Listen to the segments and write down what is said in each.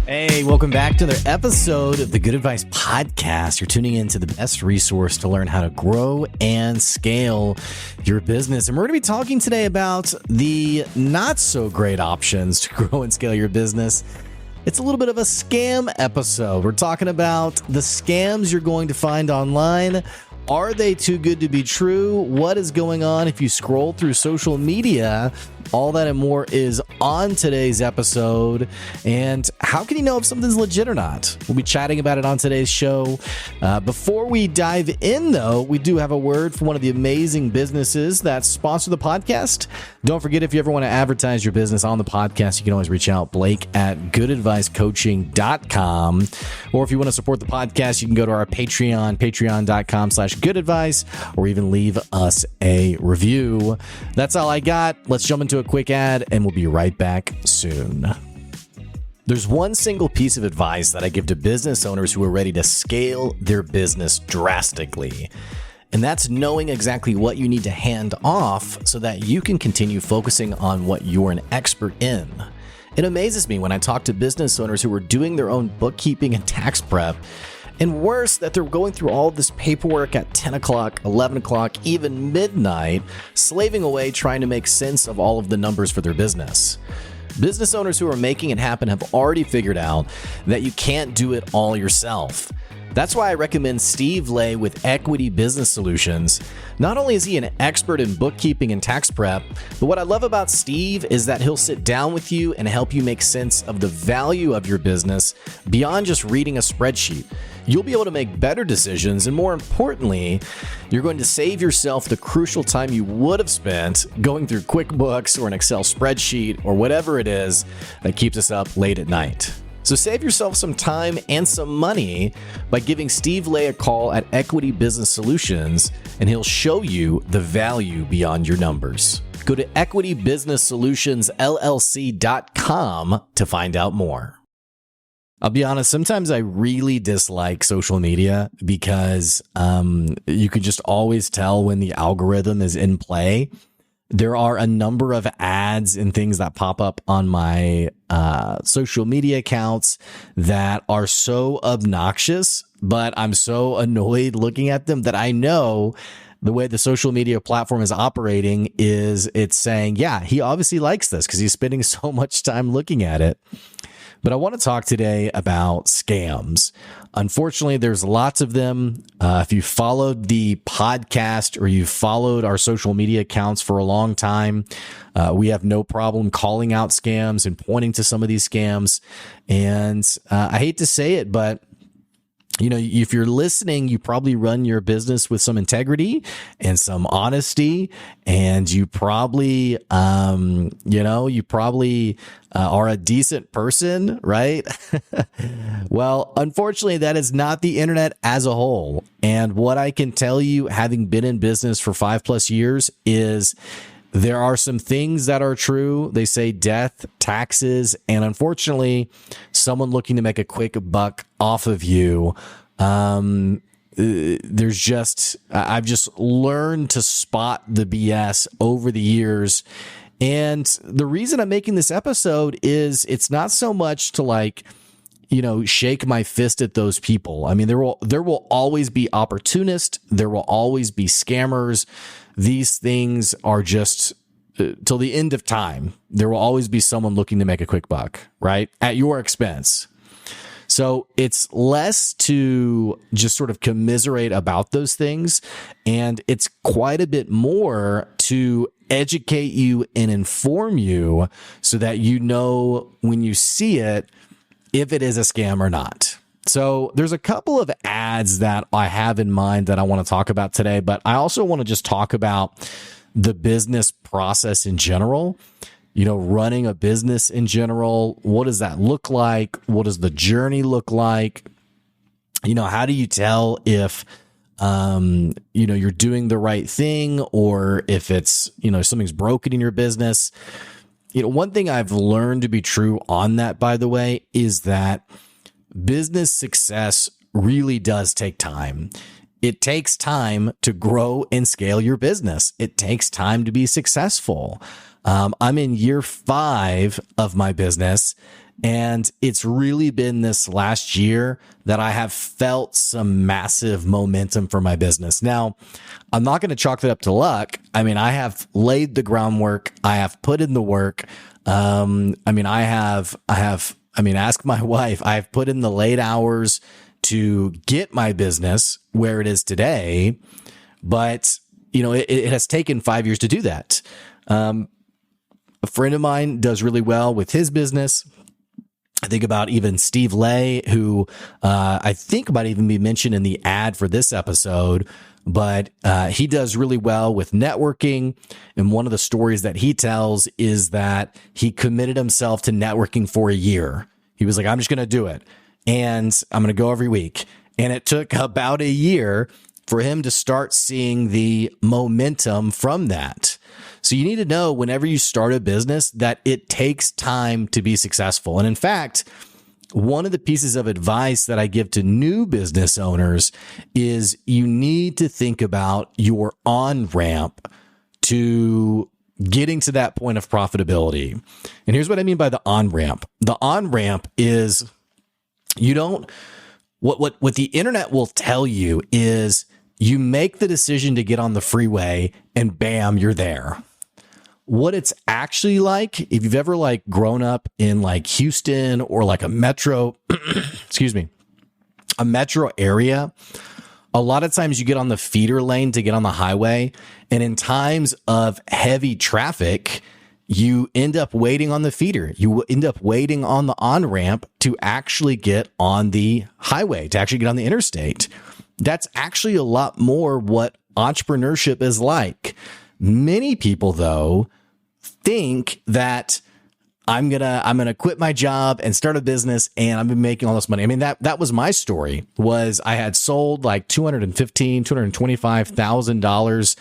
Hey, welcome back to another episode of the Good Advice Podcast. You're tuning into the best resource to learn how to grow and scale your business. And we're going to be talking today about the not so great options to grow and scale your business. It's a little bit of a scam episode. We're talking about the scams you're going to find online. Are they too good to be true? What is going on if you scroll through social media? All that and more is on today's episode. And how can you know if something's legit or not? We'll be chatting about it on today's show. Before we dive in, though, we do have a word from one of the amazing businesses that sponsor the podcast. Don't forget, if you ever want to advertise your business on the podcast, you can always reach out, Blake at goodadvicecoaching.com. Or if you want to support the podcast, you can go to our Patreon, patreon.com/goodadvice, or even leave us a review. That's all I got. Let's jump into a quick ad and we'll be right back soon. There's one single piece of advice that I give to business owners who are ready to scale their business drastically. And that's knowing exactly what you need to hand off so that you can continue focusing on what you're an expert in. It amazes me when I talk to business owners who are doing their own bookkeeping and tax prep, and worse, that they're going through all of this paperwork at 10 o'clock, 11 o'clock, even midnight, slaving away trying to make sense of all of the numbers for their business. Business owners who are making it happen have already figured out that you can't do it all yourself. That's why I recommend Steve Lay with Equity Business Solutions. Not only is he an expert in bookkeeping and tax prep, but what I love about Steve is that he'll sit down with you and help you make sense of the value of your business beyond just reading a spreadsheet. You'll be able to make better decisions, and more importantly, you're going to save yourself the crucial time you would have spent going through QuickBooks or an Excel spreadsheet or whatever it is that keeps us up late at night. So save yourself some time and some money by giving Steve Lay a call at Equity Business Solutions, and he'll show you the value beyond your numbers. Go to equitybusinesssolutionsllc.com to find out more. I'll be honest, sometimes I really dislike social media because you can just always tell when the algorithm is in play. There are a number of ads and things that pop up on my social media accounts that are so obnoxious, but I'm so annoyed looking at them that I know the way the social media platform is operating is it's saying, yeah, he obviously likes this because he's spending so much time looking at it. But I want to talk today about scams. Unfortunately, there's lots of them. If you followed the podcast or you've followed our social media accounts for a long time, we have no problem calling out scams and pointing to some of these scams. And I hate to say it, but you know, if you're listening, you probably run your business with some integrity and some honesty, and you probably, are a decent person, right? Well, unfortunately, that is not the internet as a whole. And what I can tell you, having been in business for 5+ years, is there are some things that are true. They say death, taxes, and unfortunately, someone looking to make a quick buck off of you. I've just learned to spot the BS over the years. And the reason I'm making this episode is it's not so much to shake my fist at those people. I mean, there will always be opportunists. There will always be scammers. These things are just till the end of time. There will always be someone looking to make a quick buck, right? At your expense. So it's less to just sort of commiserate about those things. And it's quite a bit more to educate you and inform you so that you know when you see it, if it is a scam or not. So there's a couple of ads that I have in mind that I want to talk about today, but I also want to just talk about the business process in general. You know, running a business in general. What does that look like? What does the journey look like? You know, how do you tell if, you're doing the right thing or if it's, something's broken in your business? One thing I've learned to be true on that, by the way, is that business success really does take time. It takes time to grow and scale your business. It takes time to be successful. I'm in year 5 of my business, And it's really been this last year that I have felt some massive momentum for my business. Now, I'm not going to chalk that up to luck. I mean, I have laid the groundwork. I have put in the work. Ask my wife. I've put in the late hours to get my business where it is today. But, it has taken 5 years to do that. A friend of mine does really well with his business. I think about even Steve Lay, who I think might even be mentioned in the ad for this episode, but he does really well with networking. And one of the stories that he tells is that he committed himself to networking for a year. He was like, I'm just going to do it. And I'm going to go every week. And it took about a year for him to start seeing the momentum from that. So you need to know whenever you start a business that it takes time to be successful. And in fact, one of the pieces of advice that I give to new business owners is you need to think about your on-ramp to getting to that point of profitability. And here's what I mean by the on-ramp. The on-ramp is what the internet will tell you is you make the decision to get on the freeway and bam, you're there. What it's actually like, if you've ever grown up in Houston or a metro, a metro area, a lot of times you get on the feeder lane to get on the highway. And in times of heavy traffic, you end up waiting on the feeder. You end up waiting on the on-ramp to actually get on the highway, to actually get on the interstate. That's actually a lot more what entrepreneurship is like. Many people, though, think that I'm gonna quit my job and start a business and I'm making all this money. I mean, that was my story. Was I had sold $225,000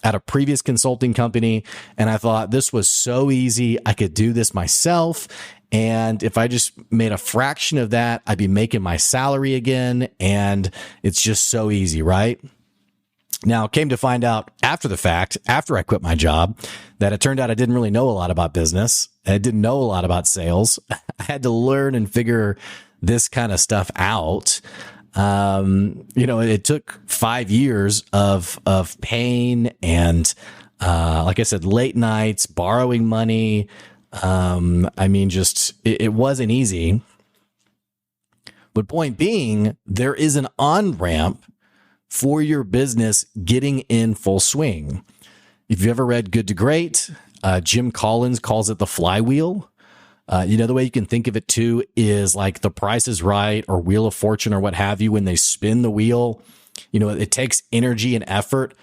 at a previous consulting company, and I thought this was so easy. I could do this myself. And if I just made a fraction of that, I'd be making my salary again. And it's just so easy, right? Now, came to find out after the fact, after I quit my job, that it turned out I didn't really know a lot about business. I didn't know a lot about sales. I had to learn and figure this kind of stuff out. It took 5 years of pain and, like I said, late nights, borrowing money. It wasn't easy. But point being, there is an on-ramp for your business getting in full swing. If you've ever read Good to Great, Jim Collins calls it the flywheel. The way you can think of it too is like The Price is Right or Wheel of Fortune or what have you. When they spin the wheel, it takes energy and effort.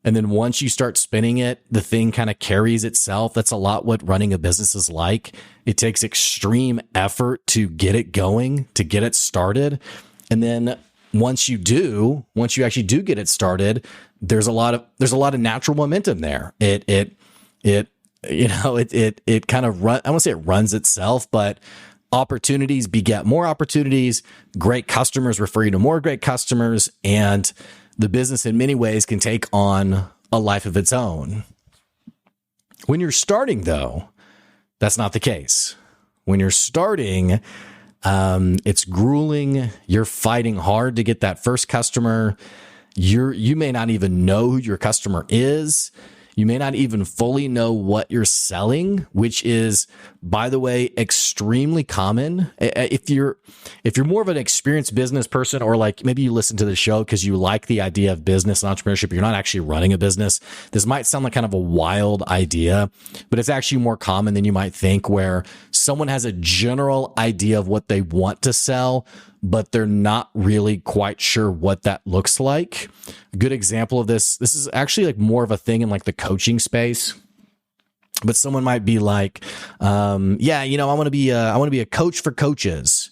And then once you start spinning it, the thing kind of carries itself. That's a lot what running a business is like. It takes extreme effort to get it going, to get it started. And then once you actually do get it started, there's a lot of natural momentum there. It kind of I won't say it runs itself, but opportunities beget more opportunities. Great customers refer you to more great customers, and the business in many ways can take on a life of its own. When you're starting, though, that's not the case. When you're starting, it's grueling. You're fighting hard to get that first customer. You may not even know who your customer is. You may not even fully know what you're selling, which is, by the way, extremely common. If you're more of an experienced business person, or maybe you listen to the show because you like the idea of business and entrepreneurship, you're not actually running a business. This might sound like kind of a wild idea, but it's actually more common than you might think, where someone has a general idea of what they want to sell, but they're not really quite sure what that looks like. A good example of this is actually more of a thing in the coaching space. But someone might be like, I want to be a coach for coaches.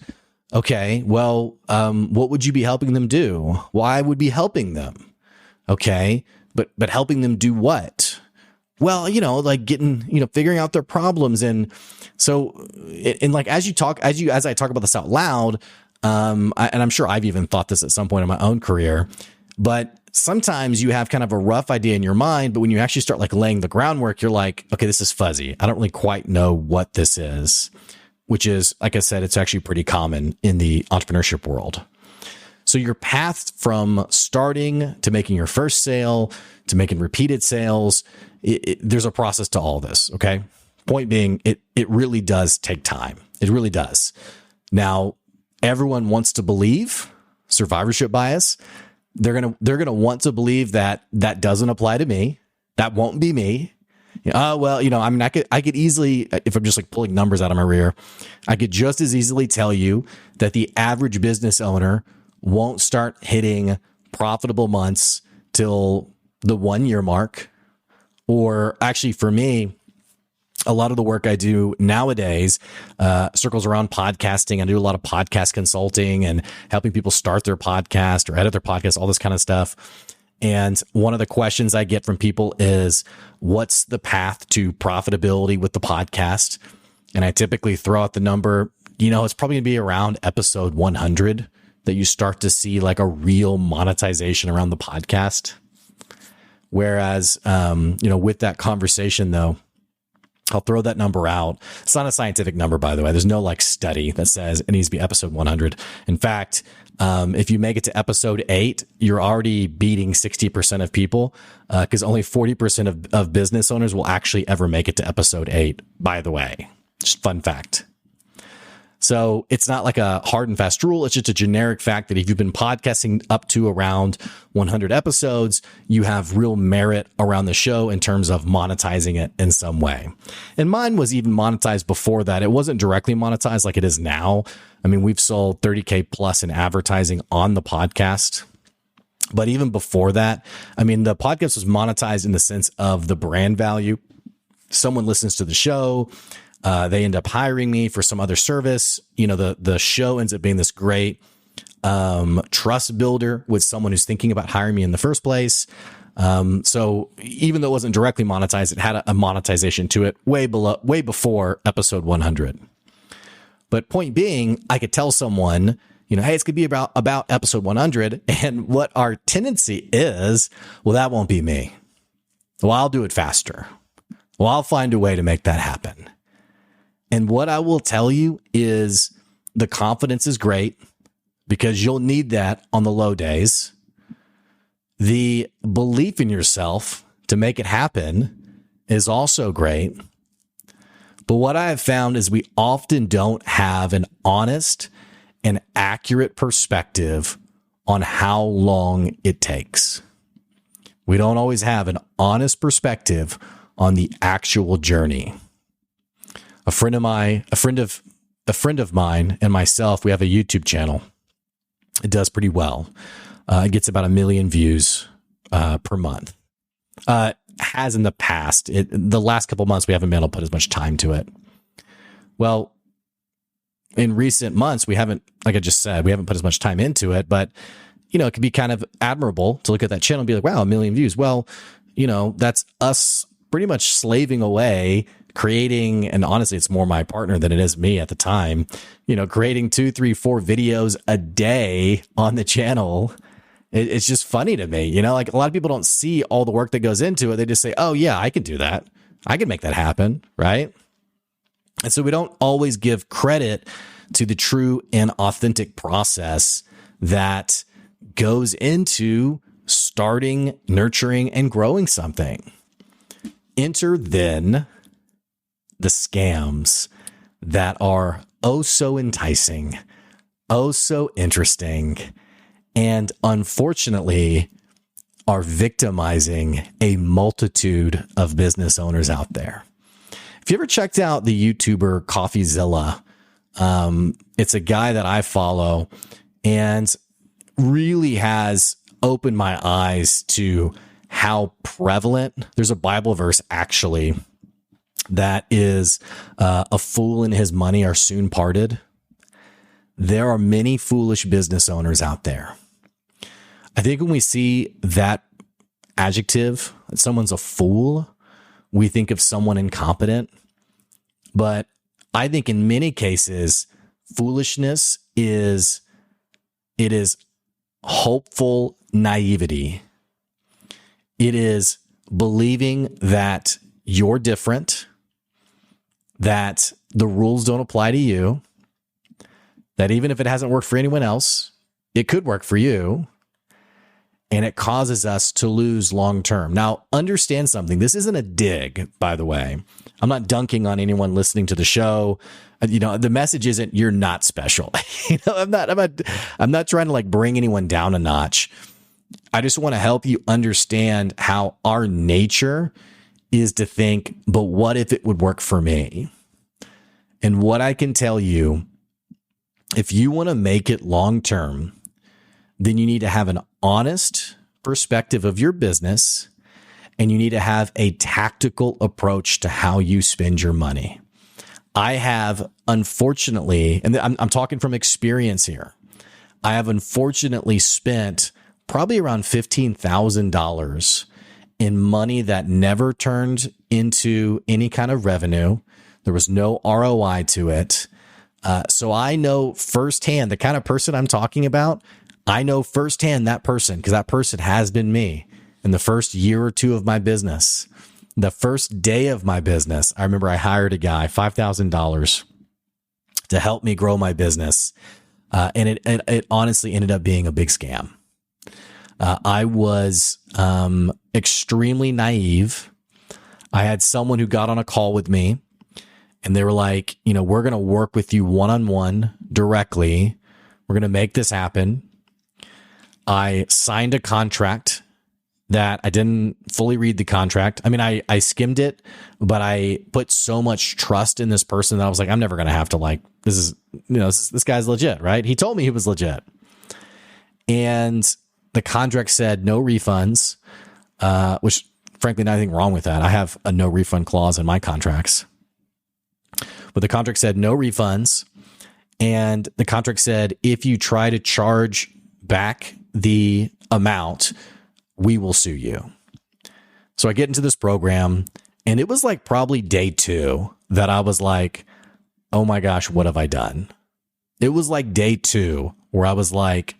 Okay, well, what would you be helping them do? Well, I would be helping them. Okay, but helping them do what? Well, figuring out their problems. And so, as I talk about this out loud, and I'm sure I've even thought this at some point in my own career, but sometimes you have kind of a rough idea in your mind, but when you actually start laying the groundwork, you're like, okay, this is fuzzy. I don't really quite know what this is. which is, like I said, it's actually pretty common in the entrepreneurship world. So your path from starting to making your first sale to making repeated sales, there's a process to all this. Okay. Point being, it really does take time. It really does. Now, everyone wants to believe survivorship bias. They're going to want to believe that doesn't apply to me. That won't be me. Well, I mean, I could easily, if I'm just like pulling numbers out of my rear, I could just as easily tell you that the average business owner won't start hitting profitable months till the 1 year mark. Or actually for me, a lot of the work I do nowadays circles around podcasting. I do a lot of podcast consulting and helping people start their podcast or edit their podcast, all this kind of stuff. And one of the questions I get from people is, what's the path to profitability with the podcast? And I typically throw out the number, it's probably going to be around episode 100 that you start to see like a real monetization around the podcast. Whereas, with that conversation though, I'll throw that number out. It's not a scientific number, by the way. There's no like study that says it needs to be episode 100. In fact, if you make it to episode 8, you're already beating 60% of people, because only 40% of business owners will actually ever make it to episode 8, by the way. Just fun fact. So it's not like a hard and fast rule. It's just a generic fact that if you've been podcasting up to around 100 episodes, you have real merit around the show in terms of monetizing it in some way. And mine was even monetized before that. It wasn't directly monetized like it is now. I mean, we've sold 30K plus in advertising on the podcast. But even before that, I mean, the podcast was monetized in the sense of the brand value. Someone listens to the show. They end up hiring me for some other service. The show ends up being this great trust builder with someone who's thinking about hiring me in the first place. So even though it wasn't directly monetized, it had a monetization to it way before episode 100. But point being, I could tell someone, hey, it's going to be about episode 100. And what our tendency is, well, that won't be me. Well, I'll do it faster. Well, I'll find a way to make that happen. And what I will tell you is the confidence is great because you'll need that on the low days. The belief in yourself to make it happen is also great. But what I have found is we often don't have an honest and accurate perspective on how long it takes. We don't always have an honest perspective on the actual journey. A friend of mine and myself, we have a YouTube channel. It does pretty well. It gets about 1 million views per month. Has in the past. The last couple months, we haven't been able to put as much time to it. Well, in recent months, we haven't, like I just said, we haven't put as much time into it. But it can be kind of admirable to look at that channel and be like, wow, 1 million views. Well, that's us pretty much slaving away, creating, and honestly, it's more my partner than it is me at the time, creating 2, 3, 4 videos a day on the channel. It's just funny to me, like a lot of people don't see all the work that goes into it. They just say, oh yeah, I can do that. I can make that happen. Right. And so we don't always give credit to the true and authentic process that goes into starting, nurturing, and growing something. Enter then the scams that are oh so enticing, oh so interesting, and unfortunately are victimizing a multitude of business owners out there. If you ever checked out the YouTuber CoffeeZilla, it's a guy that I follow and really has opened my eyes to how prevalent. There's a Bible verse actually that is a fool and his money are soon parted. There are many foolish business owners out there. I think when we see that adjective, that someone's a fool, we think of someone incompetent. But I think in many cases, foolishness is hopeful naivety. It is believing that you're different, that the rules don't apply to you, that even if it hasn't worked for anyone else, it could work for you, and it causes us to lose long term. Now, understand something. This isn't a dig, by the way. I'm not dunking on anyone listening to the show. The message isn't you're not special. I'm not trying to like bring anyone down a notch. I just want to help you understand how our nature is to think, but what if it would work for me? And what I can tell you, if you want to make it long term, then you need to have an honest perspective of your business, and you need to have a tactical approach to how you spend your money. I have, unfortunately, and I'm talking from experience here, I have unfortunately spent probably around $15,000 in money that never turned into any kind of revenue. There was no ROI to it. So I know firsthand the kind of person I'm talking about. I know firsthand that person, because that person has been me in the first year or two of my business. The first day of my business, I remember I hired a guy, $5,000 to help me grow my business. And it honestly ended up being a big scam. I was extremely naive. I had someone who got on a call with me, and they were like, we're going to work with you one-on-one directly. We're going to make this happen. I signed a contract that I didn't fully read the contract. I mean, I skimmed it, but I put so much trust in this person that I was like, I'm never going to have to this guy's legit, right? He told me he was legit. And the contract said no refunds, which frankly, nothing wrong with that. I have a no refund clause in my contracts. But the contract said no refunds. And the contract said, if you try to charge back the amount, we will sue you. So I get into this program, and it was like probably day 2 that I was like, oh my gosh, what have I done? It was like day 2 where I was like,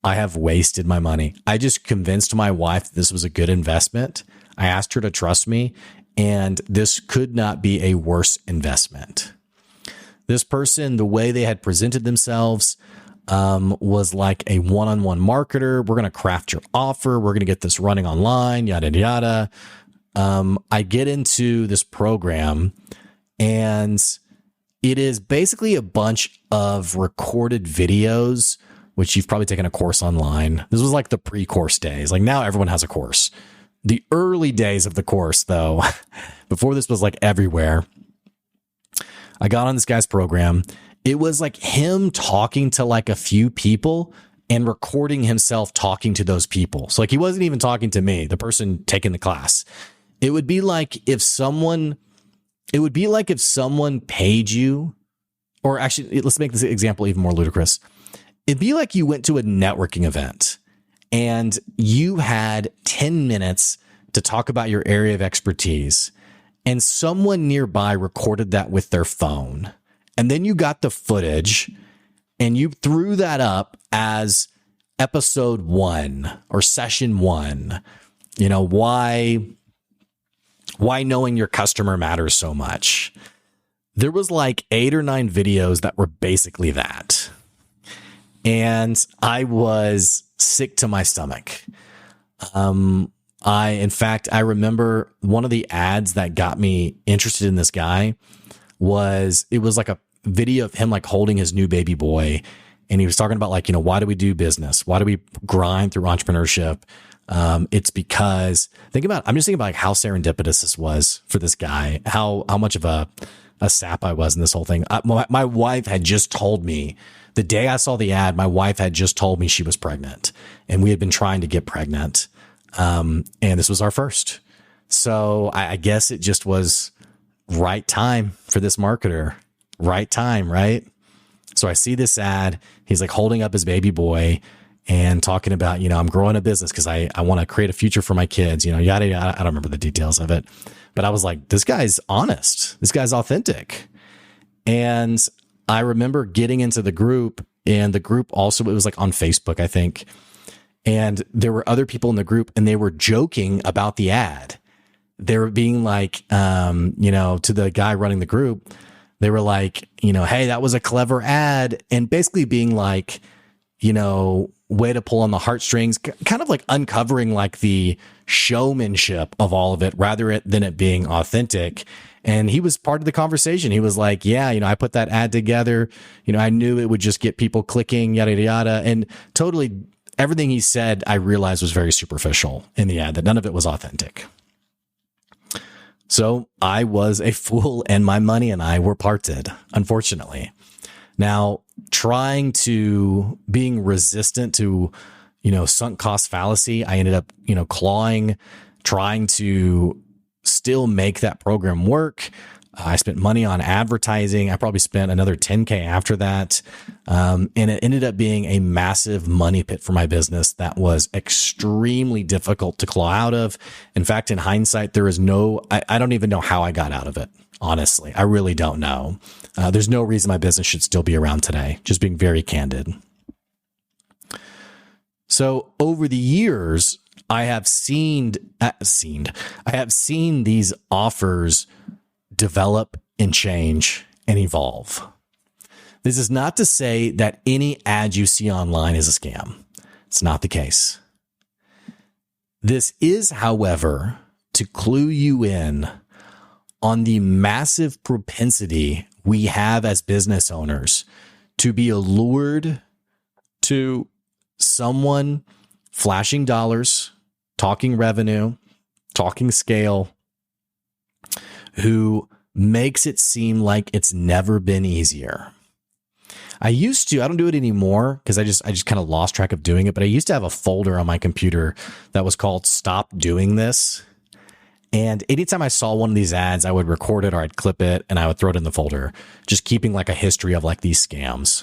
I have wasted my money. I just convinced my wife that this was a good investment. I asked her to trust me, and this could not be a worse investment. This person, the way they had presented themselves, was like a one-on-one marketer. We're going to craft your offer. We're going to get this running online, yada, yada. I get into this program, and it is basically a bunch of recorded videos, which you've probably taken a course online. This was like the pre-course days. Like now everyone has a course. The early days of the course, though, before this was like everywhere, I got on this guy's program. It was like him talking to like a few people and recording himself talking to those people. So like he wasn't even talking to me, the person taking the class. It would be like if someone paid you, or actually, let's make this example even more ludicrous. It'd be like you went to a networking event and you had 10 minutes to talk about your area of expertise, and someone nearby recorded that with their phone. And then you got the footage and you threw that up as episode 1 or session 1. Why knowing your customer matters so much. There was like 8 or 9 videos that were basically that. And I was sick to my stomach. I remember one of the ads that got me interested in this guy was like a video of him like holding his new baby boy. And he was talking about like, why do we do business? Why do we grind through entrepreneurship? It's because I'm just thinking about like how serendipitous this was for this guy, how much of a sap I was in this whole thing. My wife had just told me the day I saw the ad, my wife had just told me she was pregnant, and we had been trying to get pregnant. And this was our first. So I guess it just was right time for this marketer, right time, right? So I see this ad. He's like holding up his baby boy and talking about, I'm growing a business because I want to create a future for my kids, yada, yada. I don't remember the details of it, but I was like, this guy's honest. This guy's authentic. And I remember getting into the group, and the group also, it was like on Facebook, I think. And there were other people in the group, and they were joking about the ad. they were being like, to the guy running the group, they were like, hey, that was a clever ad. And basically being like, way to pull on the heartstrings, kind of like uncovering like the showmanship of all of it rather than it being authentic. And he was part of the conversation. He was like, yeah, I put that ad together. I knew it would just get people clicking, yada, yada, yada. And totally everything he said, I realized was very superficial in the ad, that none of it was authentic. So I was a fool and my money and I were parted, unfortunately. Now, being resistant to, sunk cost fallacy, I ended up, clawing, trying to still make that program work. I spent money on advertising. I probably spent another $10K after that. And it ended up being a massive money pit for my business that was extremely difficult to claw out of. In fact, in hindsight, there is I don't even know how I got out of it. Honestly, I really don't know. There's no reason my business should still be around today, just being very candid. So over the years, I have seen these offers develop and change and evolve. This is not to say that any ad you see online is a scam. It's not the case. This is, however, to clue you in on the massive propensity we have as business owners to be allured to someone flashing dollars, talking revenue, talking scale, who makes it seem like it's never been easier. I don't do it anymore because I just kind of lost track of doing it, but I used to have a folder on my computer that was called Stop Doing This. And anytime I saw one of these ads, I would record it or I'd clip it and I would throw it in the folder, just keeping like a history of like these scams.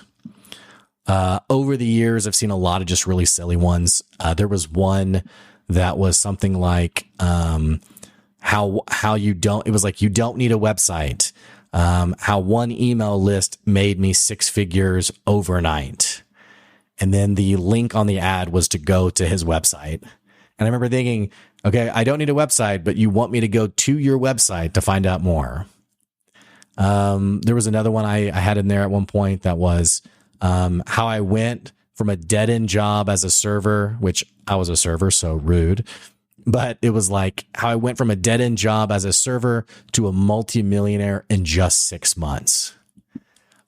Over the years, I've seen a lot of just really silly ones. There was one that was something like, how you don't need a website. How one email list made me 6 figures overnight. And then the link on the ad was to go to his website. And I remember thinking, okay, I don't need a website, but you want me to go to your website to find out more. There was another one I had in there at one point that was how I went from a dead-end job as a server, which I was a server, so rude. But it was like how I went from a dead-end job as a server to a multimillionaire in just 6 months.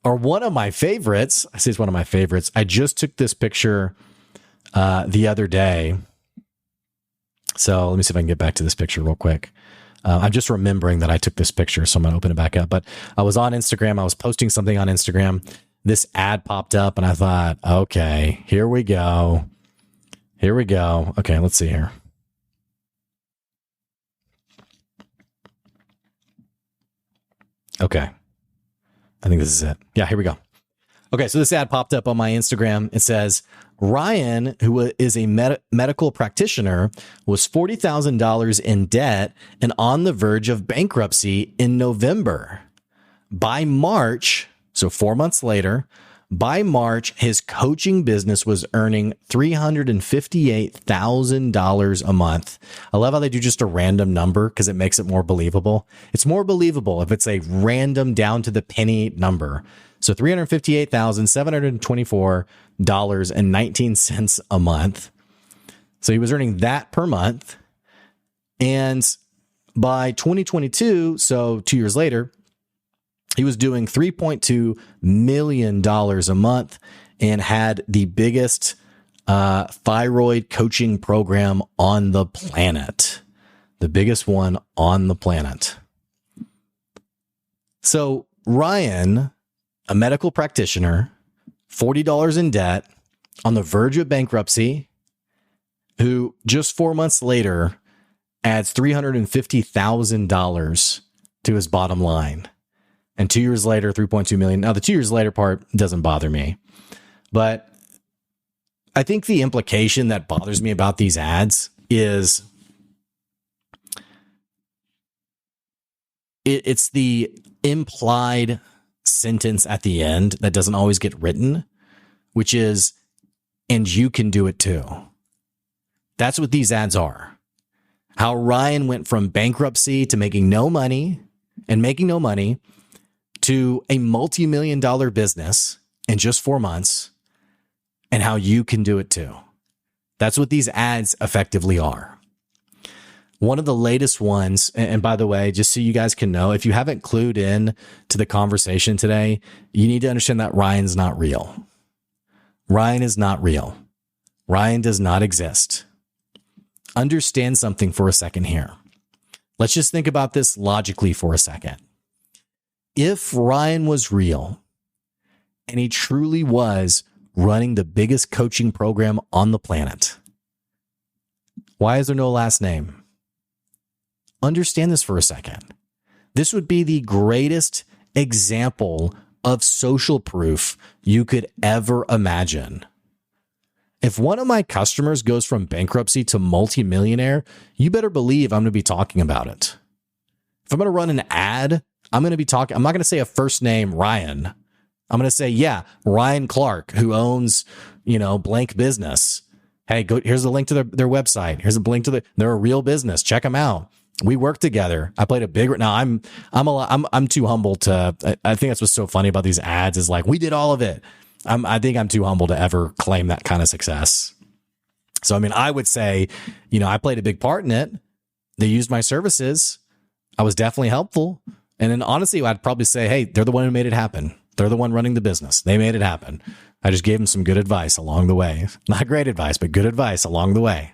Or one of my favorites, I say it's one of my favorites. I just took this picture the other day. So let me see if I can get back to this picture real quick. I'm just remembering that I took this picture, so I'm going to open it back up. But I was on Instagram. I was posting something on Instagram. This ad popped up, and I thought, okay, here we go. Here we go. Okay, let's see here. Okay. I think this is it. Yeah, here we go. Okay, so this ad popped up on my Instagram. It says, Ryan, who is a medical practitioner, was $40,000 in debt and on the verge of bankruptcy in November. By March, so 4 months later, by March, his coaching business was earning $358,000 a month. I love how they do just a random number because it makes it more believable. It's more believable if it's a random down to the penny number. So $358,724.19 a month. So he was earning that per month. And by 2022, so 2 years later, he was doing $3.2 million a month and had the biggest thyroid coaching program on the planet. The biggest one on the planet. So Ryan, a medical practitioner, $40 in debt, on the verge of bankruptcy, who just 4 months later adds $350,000 to his bottom line. And 2 years later, 3.2 million. Now, the 2 years later part doesn't bother me. But I think the implication that bothers me about these ads is it's the implied sentence at the end that doesn't always get written, which is, and you can do it too. That's what these ads are. how Ryan went from bankruptcy to making no money to a multi-million dollar business in just 4 months, and how you can do it too. That's what these ads effectively are. One of the latest ones, and by the way, just so you guys can know, if you haven't clued in to the conversation today, you need to understand that Ryan's not real. Ryan is not real. Ryan does not exist. Understand something for a second here. Let's just think about this logically for a second. If Ryan was real and he truly was running the biggest coaching program on the planet, why is there no last name? Understand this for a second. This would be the greatest example of social proof you could ever imagine. If one of my customers goes from bankruptcy to multimillionaire, you better believe I'm going to be talking about it. If I'm going to run an ad, I'm not going to say a first name, Ryan. I'm going to say, yeah, Ryan Clark, who owns, blank business. Hey, here's the link to their website. Here's a link to they're a real business. Check them out. We work together. I played a big, now I'm too humble to, I think that's what's so funny about these ads is like, we did all of it. I think I'm too humble to ever claim that kind of success. So, I would say, I played a big part in it. They used my services. I was definitely helpful. And then honestly, I'd probably say, hey, they're the one who made it happen. They're the one running the business. They made it happen. I just gave them some good advice along the way. Not great advice, but good advice along the way,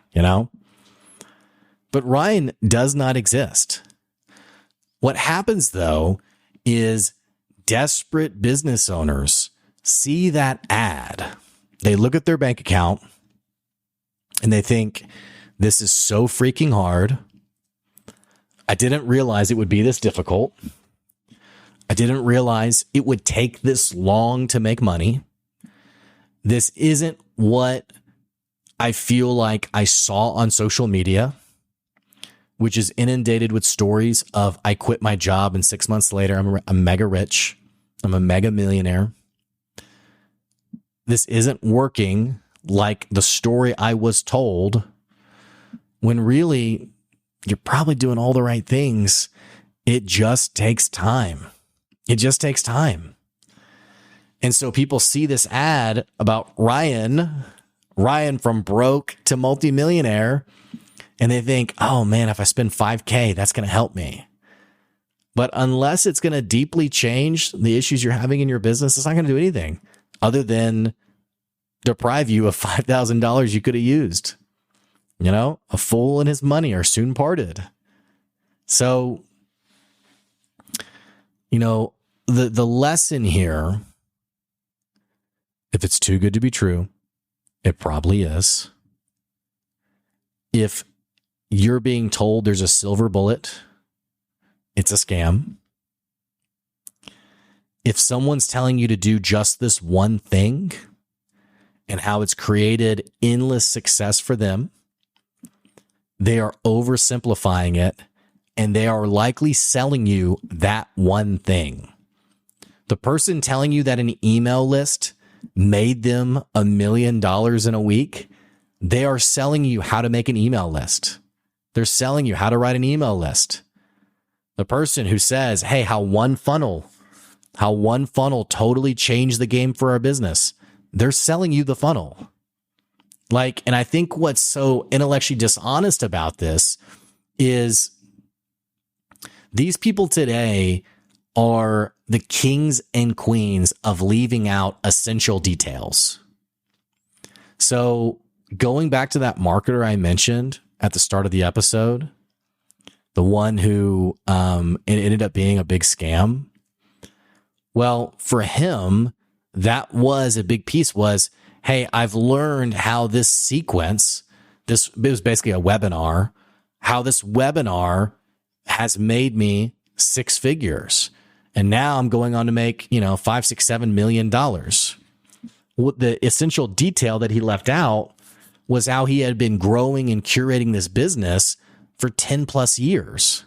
But Ryan does not exist. What happens, though, is desperate business owners see that ad. They look at their bank account and they think, this is so freaking hard. I didn't realize it would be this difficult. I didn't realize it would take this long to make money. This isn't what I feel like I saw on social media, which is inundated with stories of I quit my job and 6 months later I'm mega rich. I'm a mega millionaire. This isn't working like the story I was told, when really you're probably doing all the right things. It just takes time. It just takes time. And so people see this ad about Ryan from broke to multimillionaire, and they think, oh man, if I spend $5,000, that's going to help me. But unless it's going to deeply change the issues you're having in your business, it's not going to do anything other than deprive you of $5,000 you could have used. A fool and his money are soon parted. So, the lesson here, if it's too good to be true, it probably is. If you're being told there's a silver bullet, it's a scam. If someone's telling you to do just this one thing and how it's created endless success for them, they are oversimplifying it, and they are likely selling you that one thing. The person telling you that an email list made them $1 million in a week, they are selling you how to make an email list. They're selling you how to write an email list. The person who says, hey, how one funnel totally changed the game for our business, they're selling you the funnel. And I think what's so intellectually dishonest about this is these people today are the kings and queens of leaving out essential details. So going back to that marketer I mentioned at the start of the episode, the one who it ended up being a big scam. Well, for him, that was a big piece was, hey, I've learned how this sequence, it was basically a webinar, how this webinar has made me 6 figures. And now I'm going on to make, $5, $6, $7 million. What the essential detail that he left out was how he had been growing and curating this business for 10 plus years,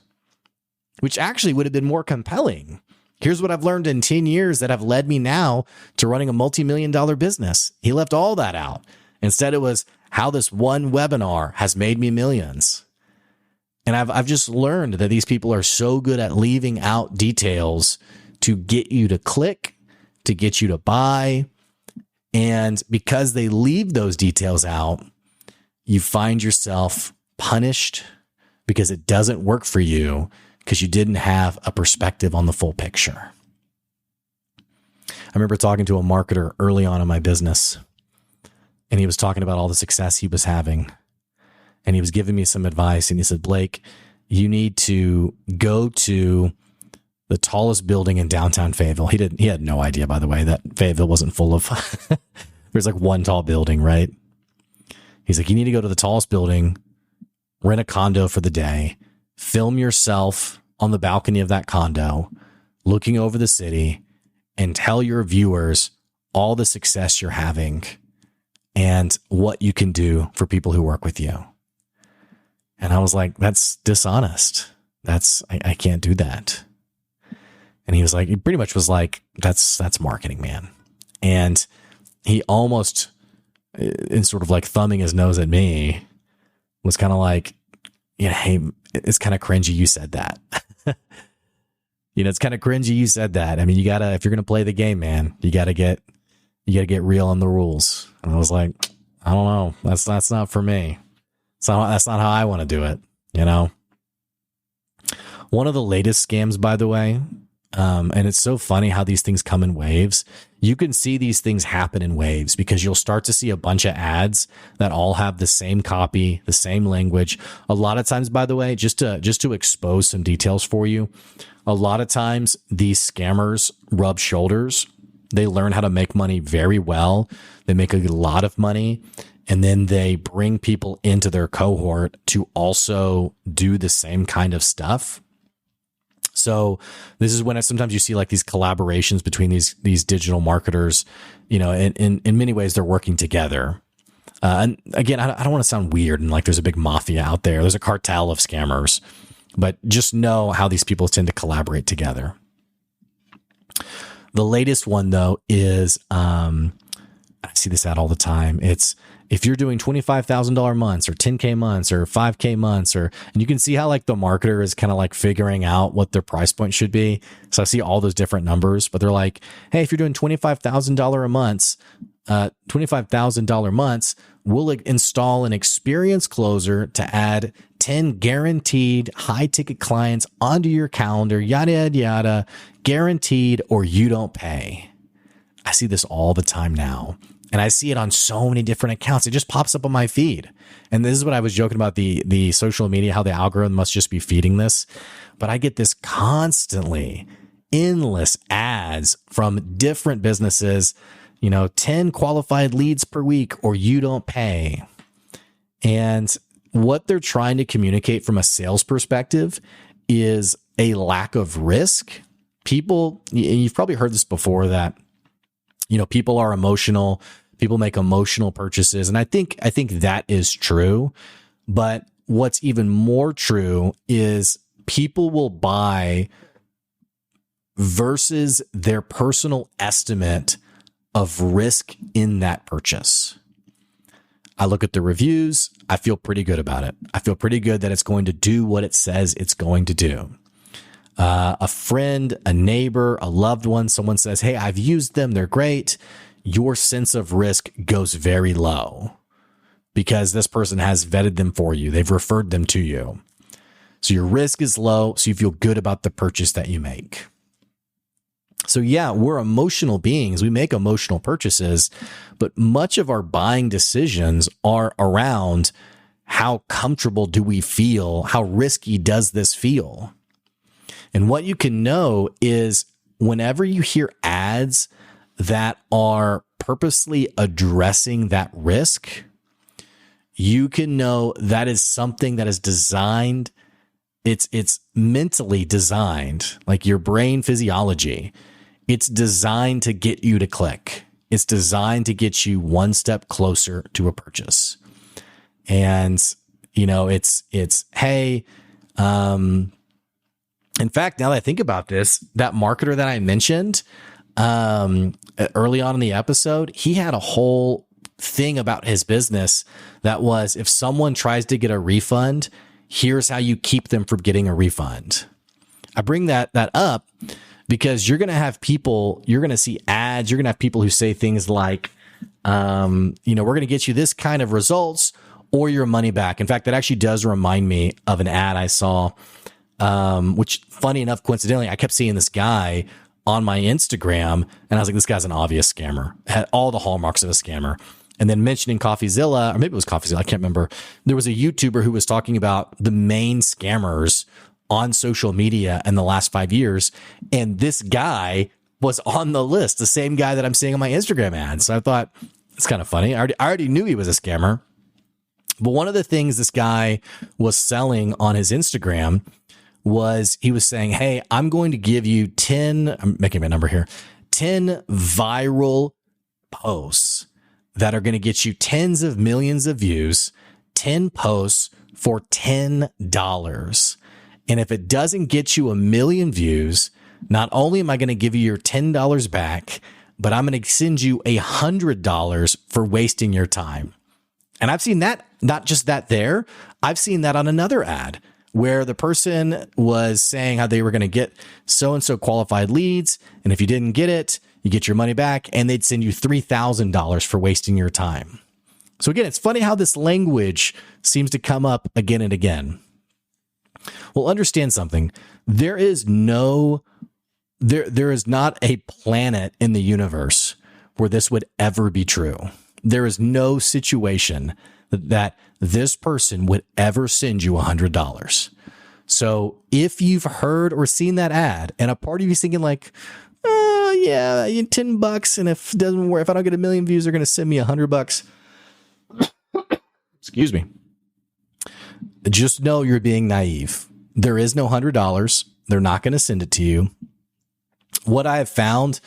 which actually would have been more compelling. Here's what I've learned in 10 years that have led me now to running a multi-million-dollar business. He left all that out. Instead, it was how this one webinar has made me millions. And I've just learned that these people are so good at leaving out details to get you to click, to get you to buy. And because they leave those details out, you find yourself punished because it doesn't work for you because you didn't have a perspective on the full picture. I remember talking to a marketer early on in my business, and he was talking about all the success he was having. And he was giving me some advice, and he said, Blake, you need to go to the tallest building in downtown Fayetteville. He had no idea, by the way, that Fayetteville wasn't full of, there's like one tall building, right? He's like, you need to go to the tallest building, rent a condo for the day, film yourself on the balcony of that condo, looking over the city, and tell your viewers all the success you're having and what you can do for people who work with you. And I was like, that's dishonest. I can't do that. And he was like, he pretty much was like, that's marketing, man. And he almost, in sort of like thumbing his nose at me, was kind of like, yeah, hey, it's kind of cringy you said that. It's kind of cringy you said that. I mean, if you're going to play the game, man, you gotta get real on the rules. And I was like, I don't know. That's not for me. That's not how I want to do it. One of the latest scams, by the way, and it's so funny how these things come in waves. You can see these things happen in waves because you'll start to see a bunch of ads that all have the same copy, the same language. A lot of times, by the way, just to expose some details for you, a lot of times these scammers rub shoulders. They learn how to make money very well. They make a lot of money. And then they bring people into their cohort to also do the same kind of stuff. So this is when sometimes you see like these collaborations between these digital marketers, in many ways they're working together. And again, I don't want to sound weird and like there's a big mafia out there. There's a cartel of scammers, but just know how these people tend to collaborate together. The latest one though is, I see this ad all the time. It's, if you're doing $25,000 months or 10K months or 5K months, and you can see how like the marketer is kind of like figuring out what their price point should be. So I see all those different numbers, but they're like, hey, if you're doing $25,000 a month, $25,000 months, we'll install an experienced closer to add 10 guaranteed high ticket clients onto your calendar, yada, yada, yada, guaranteed, or you don't pay. I see this all the time now. And I see it on so many different accounts. It just pops up on my feed. And this is what I was joking about, the social media, how the algorithm must just be feeding this. But I get this constantly, endless ads from different businesses, 10 qualified leads per week or you don't pay. And what they're trying to communicate from a sales perspective is a lack of risk. People, you've probably heard this before, that people are emotional. People make emotional purchases. And I think that is true. But what's even more true is people will buy versus their personal estimate of risk in that purchase. I look at the reviews. I feel pretty good about it. I feel pretty good that it's going to do what it says it's going to do. A friend, a neighbor, a loved one, someone says, hey, I've used them, they're great. Your sense of risk goes very low because this person has vetted them for you. They've referred them to you. So your risk is low, so you feel good about the purchase that you make. So yeah, we're emotional beings. We make emotional purchases, but much of our buying decisions are around how comfortable do we feel? How risky does this feel? And what you can know is whenever you hear ads that are purposely addressing that risk, you can know that is something that is designed. It's mentally designed, like your brain physiology. It's designed to get you to click. It's designed to get you one step closer to a purchase. And, it's, hey, in fact, now that I think about this, that marketer that I mentioned early on in the episode, he had a whole thing about his business that was if someone tries to get a refund, Here's how you keep them from getting a refund. I bring that up because you're going to have people, you're going to see ads, you're going to have people who say things like, we're going to get you this kind of results or your money back. In fact, that actually does remind me of an ad I saw, which funny enough, coincidentally, I kept seeing this guy on my Instagram and I was like, this guy's an obvious scammer, had all the hallmarks of a scammer. And then mentioning CoffeeZilla, or maybe it was CoffeeZilla, I can't remember. There was a YouTuber who was talking about the main scammers on social media in the last 5 years. And this guy was on the list, the same guy that I'm seeing on my Instagram ads. So I thought, it's kind of funny. I already knew he was a scammer. But one of the things this guy was selling on his Instagram was he was saying, hey, I'm going to give you 10, I'm making my number here, 10 viral posts that are going to get you tens of millions of views, 10 posts for $10. And if it doesn't get you 1 million views, not only am I going to give you your $10 back, but I'm going to send you $100 for wasting your time. And I've seen that, not just that there, I've seen that on another ad where the person was saying how they were going to get so-and-so qualified leads. And if you didn't get it, you get your money back and they'd send you $3,000 for wasting your time. So again, it's funny how this language seems to come up again and again. Well, understand something. There is not a planet in the universe where this would ever be true. There is no situation that this person would ever send you $100. So if you've heard or seen that ad and a part of you is thinking like, yeah, $10. And if it doesn't work, if I don't get 1 million views, they're going to send me $100. Excuse me. Just know you're being naive. There is no $100. They're not going to send it to you. What I have found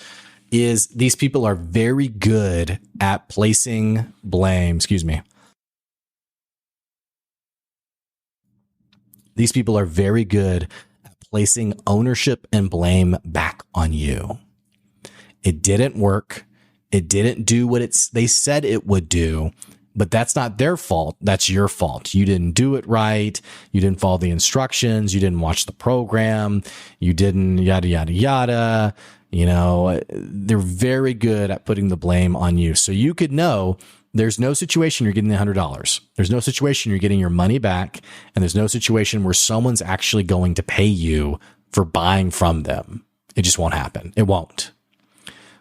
is these people are very good at placing blame. Excuse me. These people are very good at placing ownership and blame back on you. It didn't work. It didn't do what they said it would do, but that's not their fault. That's your fault. You didn't do it right. You didn't follow the instructions. You didn't watch the program. You didn't yada, yada, yada. They're very good at putting the blame on you. So you could know there's no situation you're getting the $100. There's no situation you're getting your money back. And there's no situation where someone's actually going to pay you for buying from them. It just won't happen. It won't.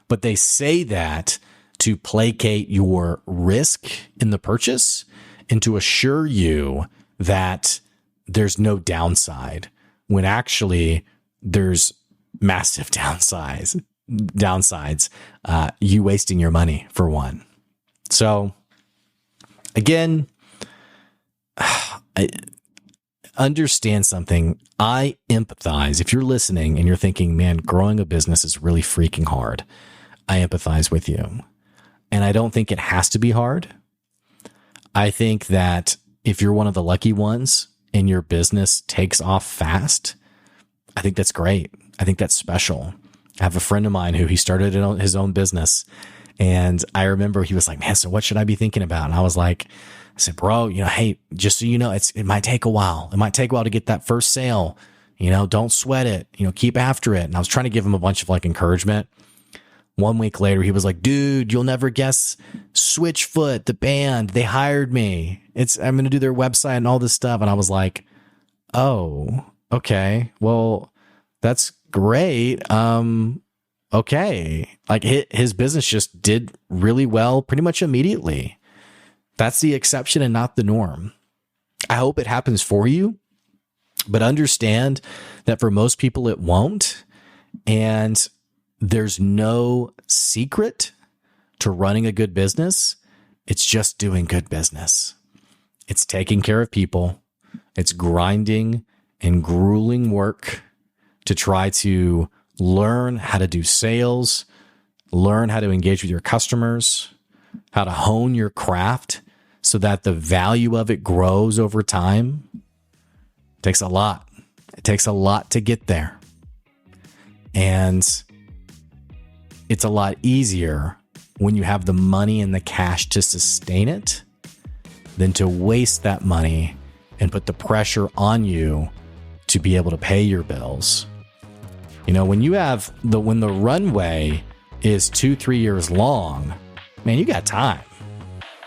But they say that to placate your risk in the purchase and to assure you that there's no downside when actually there's massive downsides, you wasting your money for one. So again, I understand something. I empathize. If you're listening and you're thinking, man, growing a business is really freaking hard, I empathize with you. And I don't think it has to be hard. I think that if you're one of the lucky ones and your business takes off fast, I think that's great. I think that's special. I have a friend of mine who he started his own business. And I remember he was like, man, so what should I be thinking about? And I said, bro, hey, just so you know, it might take a while. It might take a while to get that first sale. Don't sweat it. Keep after it. And I was trying to give him a bunch of encouragement. 1 week later, he was like, dude, you'll never guess Switchfoot, the band, they hired me. I'm going to do their website and all this stuff. And I was like, oh, okay, well, that's great. Okay. His business just did really well pretty much immediately. That's the exception and not the norm. I hope it happens for you, but understand that for most people, it won't. And there's no secret to running a good business. It's just doing good business. It's taking care of people. It's grinding and grueling work to try to learn how to do sales, learn how to engage with your customers, how to hone your craft so that the value of it grows over time. It takes a lot. It takes a lot to get there. And it's a lot easier when you have the money and the cash to sustain it than to waste that money and put the pressure on you to be able to pay your bills. You know, when the runway is 2-3 years long, man, you got time.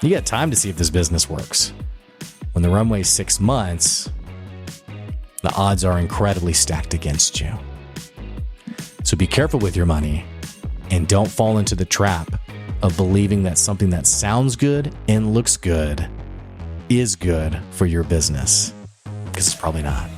You got time to see if this business works. When the runway is 6 months, the odds are incredibly stacked against you. So be careful with your money and don't fall into the trap of believing that something that sounds good and looks good is good for your business, because it's probably not.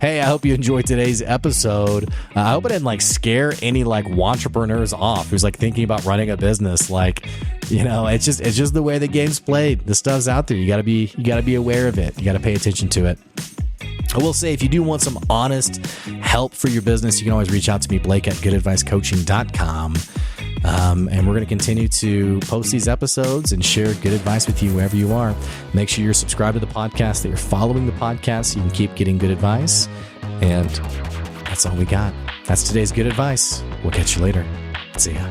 Hey, I hope you enjoyed today's episode. I hope it didn't scare any entrepreneurs off who's thinking about running a business. It's just the way the game's played. The stuff's out there. You gotta be aware of it. You gotta pay attention to it. I will say, if you do want some honest help for your business, you can always reach out to me, Blake at goodadvicecoaching.com. And we're going to continue to post these episodes and share good advice with you wherever you are. Make sure you're subscribed to the podcast, that you're following the podcast so you can keep getting good advice. And that's all we got. That's today's good advice. We'll catch you later. See ya.